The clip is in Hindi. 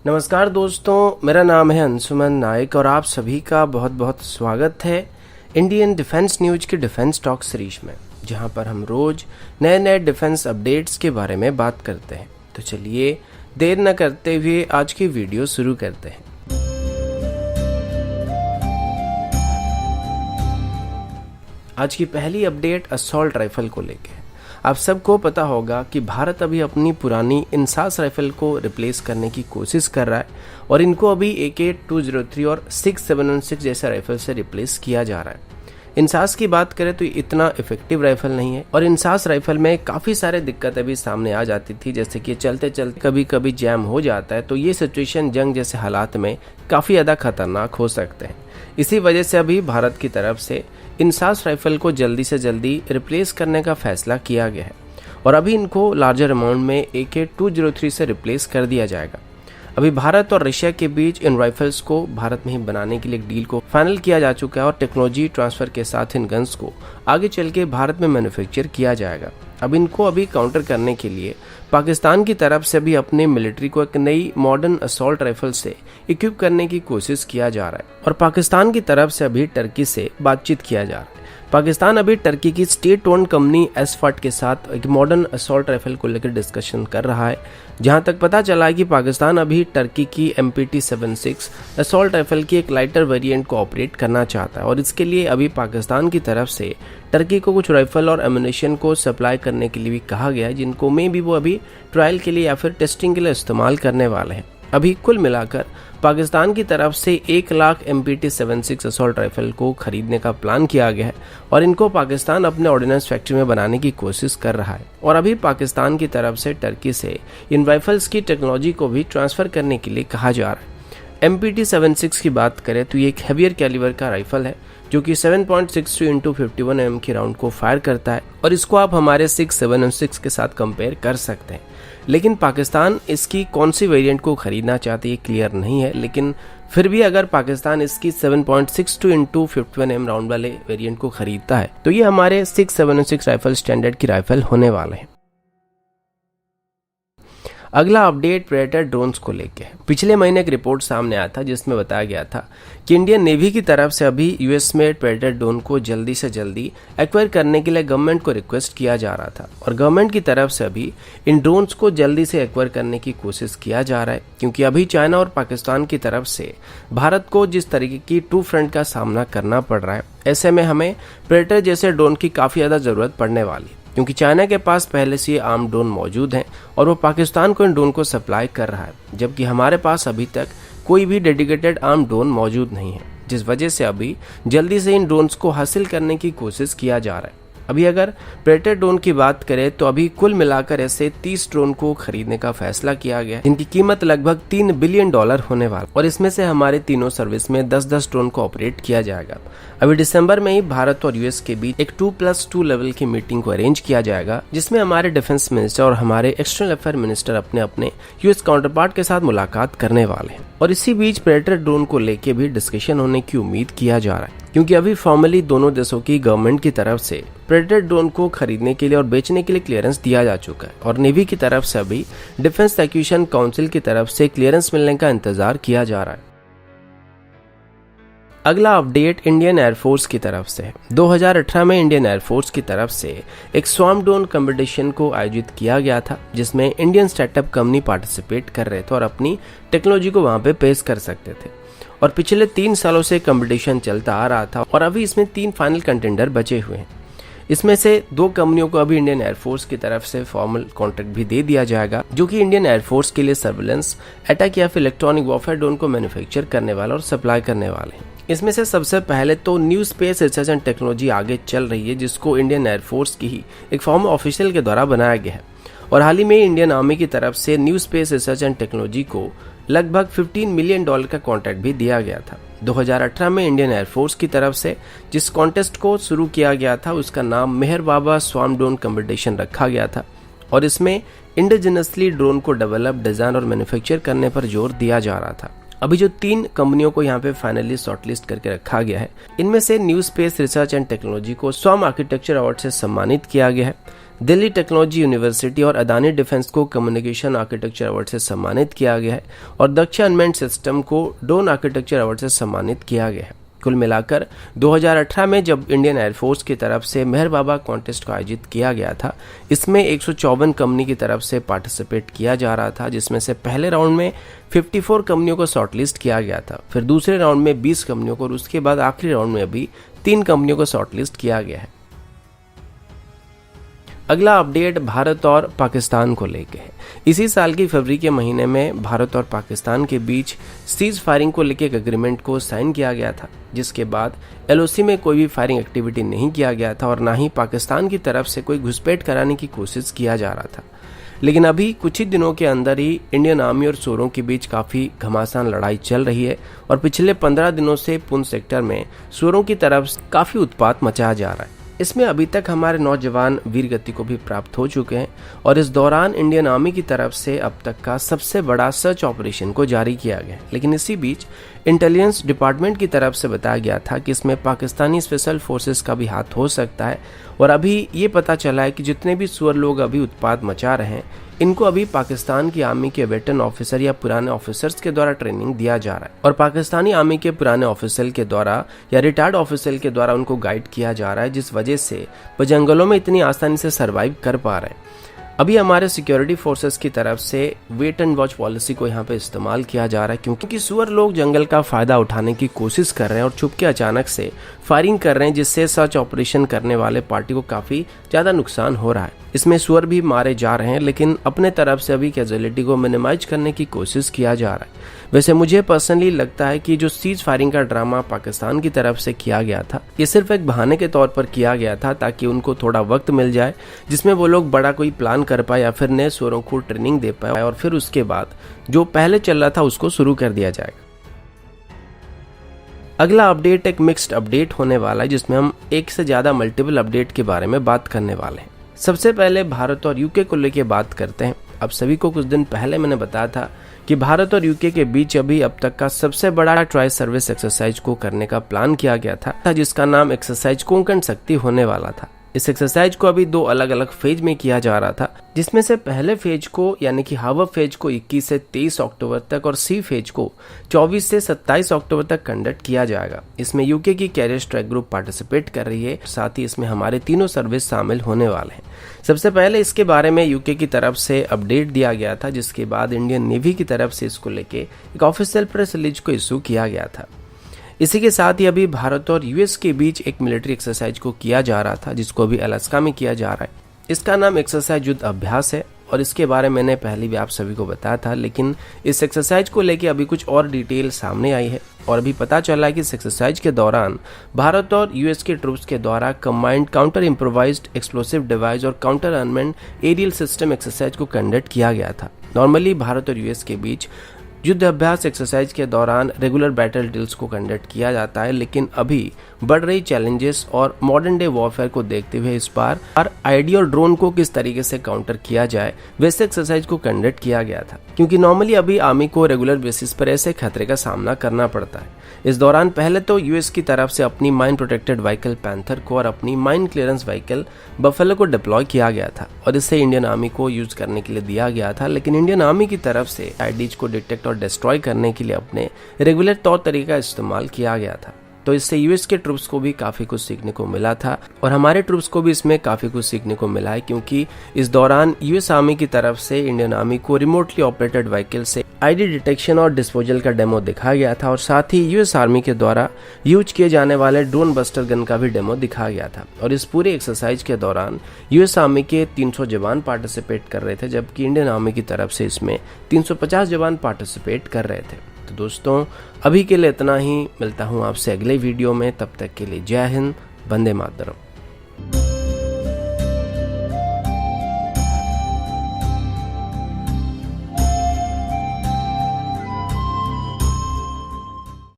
नमस्कार दोस्तों, मेरा नाम है अंशुमन नायक और आप सभी का बहुत बहुत स्वागत है इंडियन डिफेंस न्यूज के डिफेंस टॉक सीरीज में, जहां पर हम रोज नए नए डिफेंस अपडेट्स के बारे में बात करते हैं। तो चलिए देर न करते हुए आज की वीडियो शुरू करते हैं। आज की पहली अपडेट असॉल्ट राइफल को लेकर। आप सबको पता होगा कि भारत अभी अपनी पुरानी इंसास राइफल को रिप्लेस करने की कोशिश कर रहा है और इनको अभी AK-203 और 6716 जैसे राइफल से रिप्लेस किया जा रहा है। इंसास की बात करें तो इतना इफेक्टिव राइफल नहीं है और इंसास राइफल में काफ़ी सारे दिक्कतें भी सामने आ जाती थी, जैसे कि चलते चलते कभी कभी जैम हो जाता है। तो ये सिचुएशन जंग जैसे हालात में काफ़ी ज़्यादा खतरनाक हो सकते हैं। इसी वजह से अभी भारत की तरफ से इंसास राइफल को जल्दी से जल्दी रिप्लेस करने का फैसला किया गया है और अभी इनको लार्जर अमाउंट में AK-203 से रिप्लेस कर दिया जाएगा। अभी भारत और रशिया के बीच इन राइफल्स को भारत में ही बनाने के लिए एक डील को फाइनल किया जा चुका है और टेक्नोलॉजी ट्रांसफर के साथ इन गन्स को आगे चल के भारत में मैन्युफैक्चर किया जाएगा। अब इनको अभी काउंटर करने के लिए पाकिस्तान की तरफ से भी अपने मिलिट्री को एक नई मॉडर्न असॉल्ट राइफल से इक्विप करने की कोशिश किया जा रहा है और पाकिस्तान की तरफ से अभी टर्की से बातचीत किया जा रहा है। पाकिस्तान अभी टर्की की स्टेट ओन्ड कंपनी एसफाट के साथ एक मॉडर्न असॉल्ट राइफल को लेकर डिस्कशन कर रहा है। जहां तक पता चला है कि पाकिस्तान अभी टर्की की MPT-76 असॉल्ट राइफल की एक लाइटर वेरिएंट को ऑपरेट करना चाहता है और इसके लिए अभी पाकिस्तान की तरफ से टर्की को कुछ राइफल और एमुनेशन को सप्लाई करने के लिए भी कहा गया है, जिनको में भी वो अभी ट्रायल के लिए या फिर टेस्टिंग के लिए इस्तेमाल करने वाले हैं। अभी कुल मिलाकर पाकिस्तान की तरफ से 1 लाख MPT-76 असॉल्ट राइफल को खरीदने का प्लान किया गया है और इनको पाकिस्तान अपने ऑर्डिनेंस फैक्ट्री में बनाने की कोशिश कर रहा है और अभी पाकिस्तान की तरफ से टर्की से इन राइफल्स की टेक्नोलॉजी को भी ट्रांसफर करने के लिए कहा जा रहा है। MPT-76 की बात करें तो ये एक हेवियर कैलिबर का राइफल है जो कि 7.62 × 51 mm के राउंड को फायर करता है और इसको आप हमारे 6716 के साथ कंपेयर कर सकते हैं। लेकिन पाकिस्तान इसकी कौन सी वेरिएंट को खरीदना चाहती है क्लियर नहीं है, लेकिन फिर भी अगर पाकिस्तान इसकी 7.62 × 51 mm राउंड वाले वेरिएंट को खरीदता है तो ये हमारे 6716 राइफल स्टैंडर्ड की राइफल होने वाले हैं। अगला अपडेट प्रेडेटर ड्रोन्स को लेके है। पिछले महीने एक रिपोर्ट सामने आया था जिसमें बताया गया था कि इंडियन नेवी की तरफ से अभी US में प्रेडेटर ड्रोन को जल्दी से जल्दी एक्वायर करने के लिए गवर्नमेंट को रिक्वेस्ट किया जा रहा था और गवर्नमेंट की तरफ से अभी इन ड्रोन्स को जल्दी से एक्वायर करने की कोशिश किया जा रहा है, क्योंकि अभी चाइना और पाकिस्तान की तरफ से भारत को जिस तरीके की टू फ्रंट का सामना करना पड़ रहा है, ऐसे में हमें प्रेडेटर जैसे ड्रोन की काफ़ी ज़्यादा ज़रूरत पड़ने वाली है, क्योंकि चाइना के पास पहले से आर्म ड्रोन मौजूद हैं और वो पाकिस्तान को इन ड्रोन को सप्लाई कर रहा है, जबकि हमारे पास अभी तक कोई भी डेडिकेटेड आर्म ड्रोन मौजूद नहीं है, जिस वजह से अभी जल्दी से इन ड्रोन्स को हासिल करने की कोशिश किया जा रहा है। अभी अगर प्रेडेटर ड्रोन की बात करें तो अभी कुल मिलाकर ऐसे 30 ड्रोन को खरीदने का फैसला किया गया है, जिनकी कीमत लगभग $3 बिलियन होने वाला और इसमें से हमारे तीनों सर्विस में 10-10 ड्रोन को ऑपरेट किया जाएगा। अभी दिसंबर में ही भारत और US के बीच एक 2+2 लेवल की मीटिंग को अरेंज किया जाएगा, जिसमें हमारे डिफेंस मिनिस्टर और हमारे एक्सटर्नल अफेयर मिनिस्टर अपने अपने US काउंटरपार्ट के साथ मुलाकात करने वाले हैं और इसी बीच प्रेडेटर ड्रोन को लेके भी डिस्कशन होने की उम्मीद किया जा रहा है, क्योंकि अभी फॉर्मली दोनों देशों की गवर्नमेंट की तरफ से प्रेडेटर ड्रोन को खरीदने के लिए और बेचने के लिए क्लियरेंस दिया जा चुका है और नेवी की तरफ से अभी डिफेंस एक्विजिशन काउंसिल की तरफ से क्लियरेंस मिलने का इंतजार किया जा रहा है। अगला अपडेट इंडियन एयरफोर्स की तरफ से है। 2018 में इंडियन एयरफोर्स की तरफ से एक स्वार्म ड्रोन कंपटीशन को आयोजित किया गया था, जिसमें इंडियन स्टार्टअप कंपनी पार्टिसिपेट कर रहे थे और अपनी टेक्नोलॉजी को वहां पे पेश कर सकते थे और पिछले 3 सालों से कंपटीशन चलता आ रहा था और अभी इसमें 3 फाइनल कंटेंडर बचे हुए हैं। इसमें से 2 कंपनियों को अभी इंडियन एयरफोर्स की तरफ से फॉर्मल कॉन्ट्रैक्ट भी दे दिया जाएगा, जो कि इंडियन एयरफोर्स के लिए सर्विलेंस, अटैक या फिर इलेक्ट्रॉनिक वॉरफेयर ड्रोन को मैन्युफैक्चर करने वाला और सप्लाई करने वाले हैं। इसमें से सबसे पहले तो new space research and technology आगे चल रही है, जिसको इंडियन एयरफोर्स की ही एक फॉर्म ऑफिशियल के द्वारा बनाया गया है और हाल ही में इंडियन आर्मी की तरफ से new space research and technology को लगभग $15 मिलियन का कॉन्ट्रैक्ट भी दिया गया था। 2018 में इंडियन एयरफोर्स की तरफ से जिस कॉन्टेस्ट को शुरू किया गया था उसका नाम मेहर बाबा स्वार्म ड्रोन कंपटीशन रखा गया था और इसमें इंडिजिनसली ड्रोन को डेवलप, डिजाइन और मैन्युफैक्चर करने पर जोर दिया जा रहा था। अभी जो 3 कंपनियों को यहाँ पे फाइनली शॉर्टलिस्ट करके रखा गया है, इनमें से new space research and technology को स्वार्म आर्किटेक्चर अवार्ड से सम्मानित किया गया है, दिल्ली टेक्नोलॉजी यूनिवर्सिटी और अदानी डिफेंस को कम्युनिकेशन आर्किटेक्चर अवार्ड से सम्मानित किया गया है और दक्ष अनमैन्ड सिस्टम को ड्रोन आर्किटेक्चर अवार्ड से सम्मानित किया गया है। कुल मिलाकर 2018 में जब इंडियन एयरफोर्स की तरफ से मेहर बाबा कॉन्टेस्ट को आयोजित किया गया था, इसमें 154 कंपनी की तरफ से पार्टिसिपेट किया जा रहा था, जिसमें से पहले राउंड में 54 कंपनियों को शॉर्टलिस्ट किया गया था, फिर दूसरे राउंड में 20 कंपनियों को और उसके बाद आखिरी राउंड में अभी 3 कंपनियों को शॉर्टलिस्ट किया गया है। अगला अपडेट भारत और पाकिस्तान को लेके है। इसी साल की फरवरी के महीने में भारत और पाकिस्तान के बीच सीज फायरिंग को लेकर एक एग्रीमेंट को साइन किया गया था, जिसके बाद एलओसी में कोई भी फायरिंग एक्टिविटी नहीं किया गया था और ना ही पाकिस्तान की तरफ से कोई घुसपैठ कराने की कोशिश किया जा रहा था। लेकिन अभी कुछ ही दिनों के अंदर ही इंडियन आर्मी और सुअरों के बीच काफ़ी घमासान लड़ाई चल रही है और पिछले 15 दिनों से पुंछ सेक्टर में सुअरों की तरफ काफ़ी उत्पात मचाया जा रहा है। इसमें अभी तक हमारे नौजवान वीर गति को भी प्राप्त हो चुके हैं और इस दौरान इंडियन आर्मी की तरफ से अब तक का सबसे बड़ा सर्च ऑपरेशन को जारी किया गया। लेकिन इसी बीच इंटेलिजेंस डिपार्टमेंट की तरफ से बताया गया था कि इसमें पाकिस्तानी स्पेशल फोर्सेस का भी हाथ हो सकता है और अभी ये पता चला है कि जितने भी सुअर लोग अभी उत्पात मचा रहे हैं, इनको अभी पाकिस्तान की आर्मी के वेटरन ऑफिसर या पुराने ऑफिसर्स के द्वारा ट्रेनिंग दिया जा रहा है और पाकिस्तानी आर्मी के पुराने ऑफिसर के द्वारा या रिटायर्ड ऑफिसर के द्वारा उनको गाइड किया जा रहा है, जिस वजह से वो जंगलों में इतनी आसानी से सर्वाइव कर पा रहे हैं। अभी हमारे सिक्योरिटी फोर्सेस की तरफ से वेट एंड वॉच पॉलिसी को यहाँ पे इस्तेमाल किया जा रहा है, क्योंकि सुअर लोग जंगल का फायदा उठाने की कोशिश कर रहे हैं और छुप के अचानक से फायरिंग कर रहे हैं, जिससे सर्च ऑपरेशन करने वाले पार्टी को काफी ज्यादा नुकसान हो रहा है। इसमें सुअर भी मारे जा रहे हैं, लेकिन अपने तरफ से अभी कैजुअलिटी को मिनिमाइज करने की कोशिश किया जा रहा है। वैसे मुझे पर्सनली लगता है कि जो सीज फायरिंग का ड्रामा पाकिस्तान की तरफ से किया गया था, ये सिर्फ एक बहाने के तौर पर किया गया था ताकि उनको थोड़ा वक्त मिल जाए जिसमें वो लोग बड़ा कोई प्लान कर पाए या फिर नए सुअरों को ट्रेनिंग दे पाए और फिर उसके बाद जो पहले चल रहा था उसको शुरू कर दिया जाएगा। अगला अपडेट एक मिक्स्ड अपडेट होने वाला है, जिसमें हम एक से ज्यादा मल्टीपल अपडेट के बारे में बात करने वाले हैं। सबसे पहले भारत और यूके को लेकर बात करते हैं। अब सभी को कुछ दिन पहले मैंने बताया था कि भारत और यूके के बीच अभी अब तक का सबसे बड़ा ट्राई सर्विस एक्सरसाइज को करने का प्लान किया गया था, जिसका नाम एक्सरसाइज कोंकण शक्ति होने वाला था। इस एक्सरसाइज को अभी 2 अलग अलग फेज में किया जा रहा था, जिसमें से पहले फेज को यानी कि हावर फेज को 21 से 23 अक्टूबर तक और सी फेज को 24 से 27 अक्टूबर तक कंडक्ट किया जाएगा। इसमें यूके की कैरियर स्ट्राइक ग्रुप पार्टिसिपेट कर रही है, साथ ही इसमें हमारे तीनों सर्विस शामिल होने वाले हैं। सबसे पहले इसके बारे में यूके की तरफ से अपडेट दिया गया था, जिसके बाद इंडियन नेवी की तरफ से इसको लेके एक ऑफिशियल प्रेस रिलीज को इशू किया गया था। इसी के साथ ही अभी भारत और यूएस के बीच एक मिलिट्री एक्सरसाइज को किया जा रहा था, जिसको अभी अलास्का में किया जा रहा है। इसका नाम एक्सरसाइज युद्ध अभ्यास है और इसके बारे में मैंने पहले भी आप सभी को बताया था, लेकिन इस एक्सरसाइज को लेके अभी कुछ और डिटेल सामने आई है और अभी पता चला है कि इस एक्सरसाइज के दौरान भारत और यूएस के ट्रूप्स के द्वारा combined counter improvised explosive device और counter unmanned aerial system exercise को कंडक्ट किया गया था। नॉर्मली भारत और यूएस के बीच युद्ध अभ्यास एक्सरसाइज के दौरान रेगुलर बैटल ड्रिल्स को कंडक्ट किया जाता है, लेकिन अभी बढ़ रही चैलेंजेस और मॉडर्न डे वॉरफेयर को देखते हुए इस बार आईडी और ड्रोन को किस तरीके से काउंटर किया जाए वैसे एक्सरसाइज को कंडक्ट किया गया था, क्योंकि नॉर्मली अभी आर्मी को रेगुलर बेसिस पर ऐसे खतरे का सामना करना पड़ता है। इस दौरान पहले तो यूएस की तरफ से अपनी माइन प्रोटेक्टेड व्हीकल पैंथर को और अपनी माइन क्लियरेंस व्हीकल बफेलो को डिप्लॉय किया गया था और इसे इंडियन आर्मी को यूज करने के लिए दिया गया था, लेकिन इंडियन आर्मी की तरफ से आईडीज को डिटेक्ट और डिस्ट्रॉय करने के लिए अपने रेगुलर तौर तरीका इस्तेमाल किया गया था। तो इससे यूएस के ट्रूप्स को भी काफी कुछ सीखने को मिला था और हमारे ट्रूप्स को भी इसमें काफी कुछ सीखने को मिला है, क्योंकि इस दौरान यूएस आर्मी की तरफ से इंडियन आर्मी को रिमोटली ऑपरेटेड व्हीकल से आईडी डिटेक्शन और डिस्पोजल का डेमो दिखाया गया था और साथ ही यूएस आर्मी के द्वारा यूज किए जाने वाले ड्रोन बस्टर गन का भी डेमो दिखाया गया था। और इस पूरे एक्सरसाइज के दौरान यूएस आर्मी के 300 जवान पार्टिसिपेट कर रहे थे, जबकि इंडियन आर्मी की तरफ से इसमें 350 जवान पार्टिसिपेट कर रहे थे। तो दोस्तों अभी के लिए इतना ही, मिलता हूँ आपसे अगले वीडियो में, तब तक के लिए जय हिंद, वंदे मातरम।